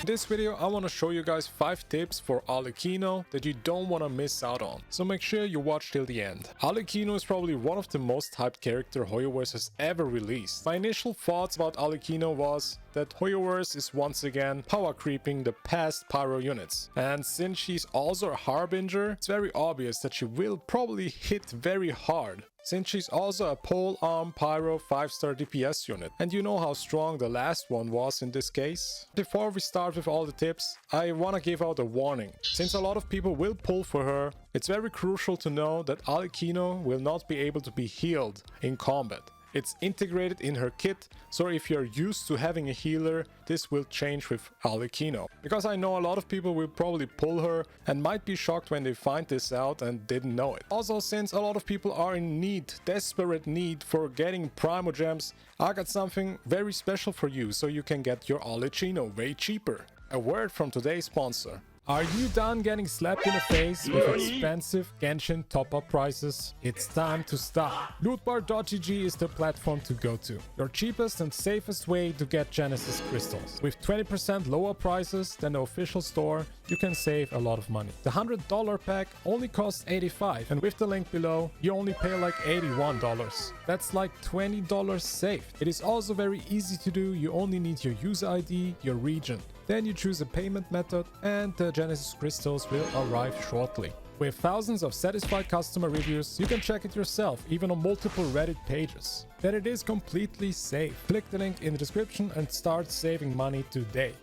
this video, I want to show you guys 5 tips for Arlecchino that you don't want to miss out on. So make sure you watch till the end. Arlecchino is probably one of the most hyped character Hoyoverse has ever released. My initial thoughts about Arlecchino was that Hoyoverse is once again power creeping the past pyro units. And since she's also a harbinger, it's very obvious that she will probably hit very hard, since she's also a pole arm pyro 5-star DPS unit. And you know how strong the last one was in this case. Before we start with all the tips, I wanna give out a warning. Since a lot of people will pull for her, it's very crucial to know that Arlecchino will not be able to be healed in combat. It's integrated in her kit, so if you're used to having a healer, this will change with Arlecchino. Because I know a lot of people will probably pull her and might be shocked when they find this out and didn't know it. Also, since a lot of people are in need, desperate need for getting Primo Gems, I got something very special for you so you can get your Arlecchino way cheaper. A word from today's sponsor. Are you done getting slapped in the face with expensive Genshin top-up prices? It's time to stop. Lootbar.gg is the platform to go to. Your cheapest and safest way to get Genesis crystals. With 20% lower prices than the official store, you can save a lot of money. The $100 pack only costs $85, and with the link below, you only pay like $81. That's like $20 saved. It is also very easy to do. You only need your user ID, your region. Then you choose a payment method and the Genesis crystals will arrive shortly. With thousands of satisfied customer reviews, you can check it yourself, even on multiple Reddit pages. That it is completely safe. Click the link in the description and start saving money today.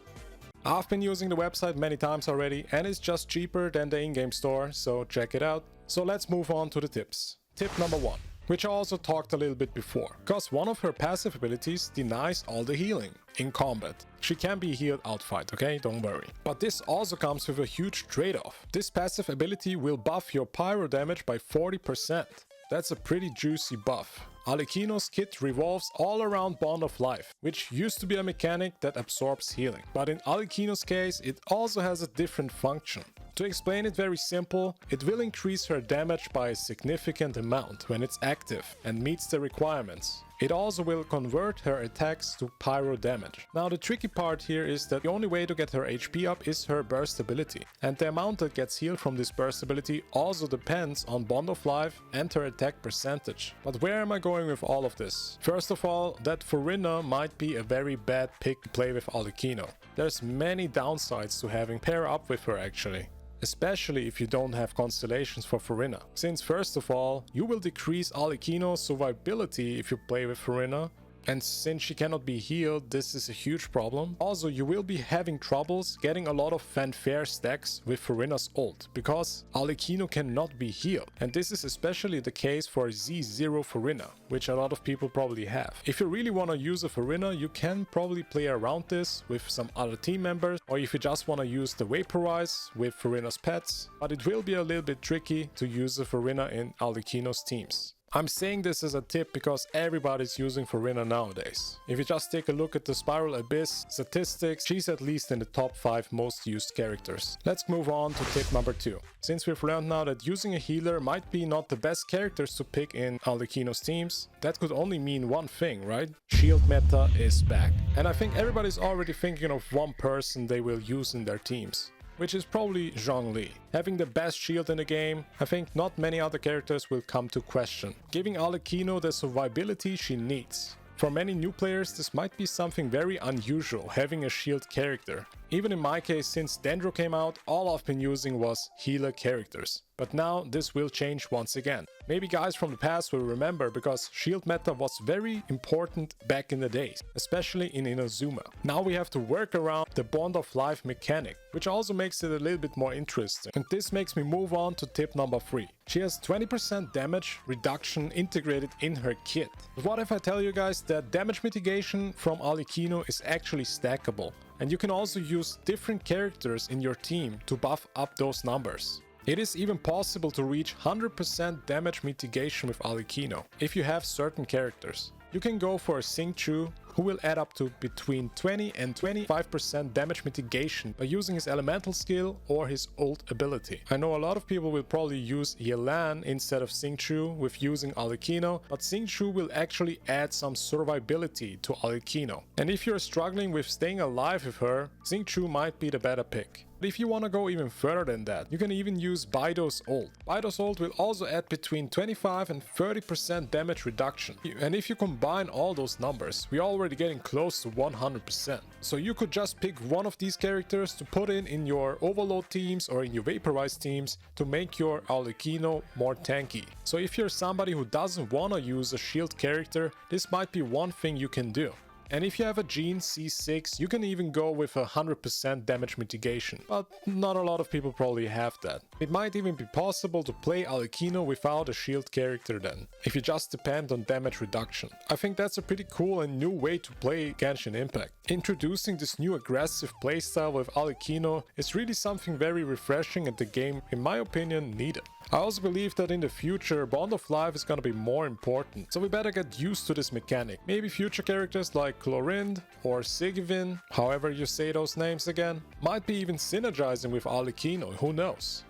I've been using the website many times already and it's just cheaper than the in-game store, so check it out. So let's move on to the tips. Tip number 1. Which I also talked a little bit before, because one of her passive abilities denies all the healing in combat. She can be healed outfight, okay? Don't worry. But this also comes with a huge trade-off. This passive ability will buff your pyro damage by 40%. That's a pretty juicy buff. Arlecchino's kit revolves all around Bond of Life, which used to be a mechanic that absorbs healing. But in Arlecchino's case, it also has a different function. To explain it very simple, it will increase her damage by a significant amount when it's active and meets the requirements. It also will convert her attacks to pyro damage. Now the tricky part here is that the only way to get her HP up is her burst ability. And the amount that gets healed from this burst ability also depends on Bond of Life and her attack percentage. But where am I going with all of this? First of all, that Furina might be a very bad pick to play with Arlecchino. There's many downsides to having pair up with her actually. Especially if you don't have constellations for Furina. Since first of all, you will decrease Arlecchino's survivability if you play with Furina. And since she cannot be healed, this is a huge problem. Also, you will be having troubles getting a lot of fanfare stacks with Furina's ult, because Arlecchino cannot be healed. And this is especially the case for Z0 Furina, which a lot of people probably have. If you really want to use a Furina, you can probably play around this with some other team members, or if you just want to use the Vaporize with Furina's pets. But it will be a little bit tricky to use a Furina in Arlecchino's teams. I'm saying this as a tip because everybody's using Furina nowadays. If you just take a look at the Spiral Abyss statistics, she's at least in the top 5 most used characters. Let's move on to tip number 2. Since we've learned now that using a healer might be not the best characters to pick in Arlecchino's teams, that could only mean one thing, right? Shield meta is back. And I think everybody's already thinking of one person they will use in their teams, which is probably Zhongli. Having the best shield in the game, I think not many other characters will come to question, giving Arlecchino the survivability she needs. For many new players, this might be something very unusual, having a shield character. Even in my case, since Dendro came out, all I've been using was healer characters. But now this will change once again. Maybe guys from the past will remember, because shield meta was very important back in the days, especially in Inazuma. Now we have to work around the Bond of Life mechanic, which also makes it a little bit more interesting. And this makes me move on to tip number 3. She has 20% damage reduction integrated in her kit. But what if I tell you guys that damage mitigation from Arlecchino is actually stackable? And you can also use different characters in your team to buff up those numbers. It is even possible to reach 100% damage mitigation with Arlecchino if you have certain characters. you can go for a Xingqiu, who will add up to between 20 and 25% damage mitigation by using his elemental skill or his ult ability. I know a lot of people will probably use Yelan instead of Xingqiu with using Arlecchino, but Xingqiu will actually add some survivability to Arlecchino. And if you're struggling with staying alive with her, Xingqiu might be the better pick. But if you want to go even further than that, you can even use Baido's ult. Baido's ult will also add between 25 and 30% damage reduction. And if you combine all those numbers, we're already getting close to 100%. So you could just pick one of these characters to put in your overload teams or in your vaporize teams to make your Arlecchino more tanky. So if you're somebody who doesn't want to use a shield character, this might be one thing you can do. And if you have a Gene C6, you can even go with 100% damage mitigation, but not a lot of people probably have that. It might even be possible to play Arlecchino without a shield character then, if you just depend on damage reduction. I think that's a pretty cool and new way to play Genshin Impact. Introducing this new aggressive playstyle with Arlecchino is really something very refreshing and the game, in my opinion, needed. I also believe that in the future, Bond of Life is gonna be more important, so we better get used to this mechanic. Maybe future characters like Chlorind or Sigvin, however you say those names again, might be even synergizing with Arlecchino, who knows?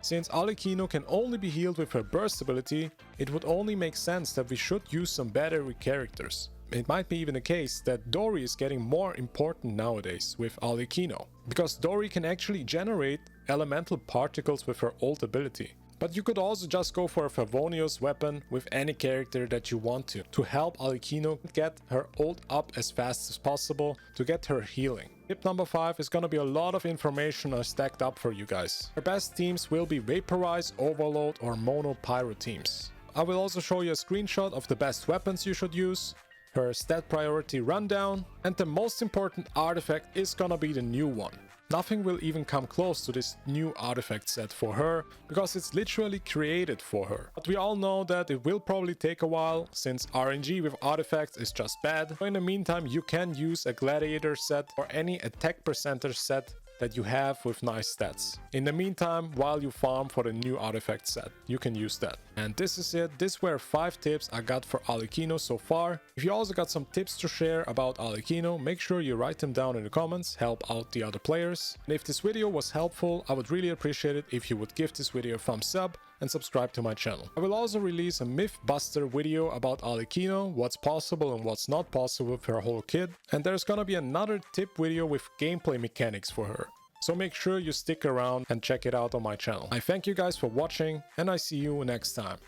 Since Arlecchino can only be healed with her burst ability, it would only make sense that we should use some battery characters. It might be even the case that Dori is getting more important nowadays with Arlecchino, because Dori can actually generate elemental particles with her ult ability. But you could also just go for a Favonius weapon with any character that you want to help Arlecchino get her ult up as fast as possible to get her healing. Tip number 5 is gonna be a lot of information I stacked up for you guys. Her best teams will be Vaporize, Overload or Mono Pyro teams. I will also show you a screenshot of the best weapons you should use, her stat priority rundown, and the most important artifact is gonna be the new one. Nothing will even come close to this new artifact set for her, because it's literally created for her. But we all know that it will probably take a while, since RNG with artifacts is just bad. So in the meantime, you can use a gladiator set or any attack percentage set that you have with nice stats. In the meantime, while you farm for the new artifact set, you can use that. And this is it. These were 5 tips I got for Arlecchino so far. If you also got some tips to share about Arlecchino, make sure you write them down in the comments, help out the other players. And if this video was helpful, I would really appreciate it if you would give this video a thumbs up and subscribe to my channel. I will also release a myth buster video about Arlecchino, what's possible and what's not possible with her whole kit, and there's gonna be another tip video with gameplay mechanics for her. So make sure you stick around and check it out on my channel. I thank you guys for watching and I see you next time.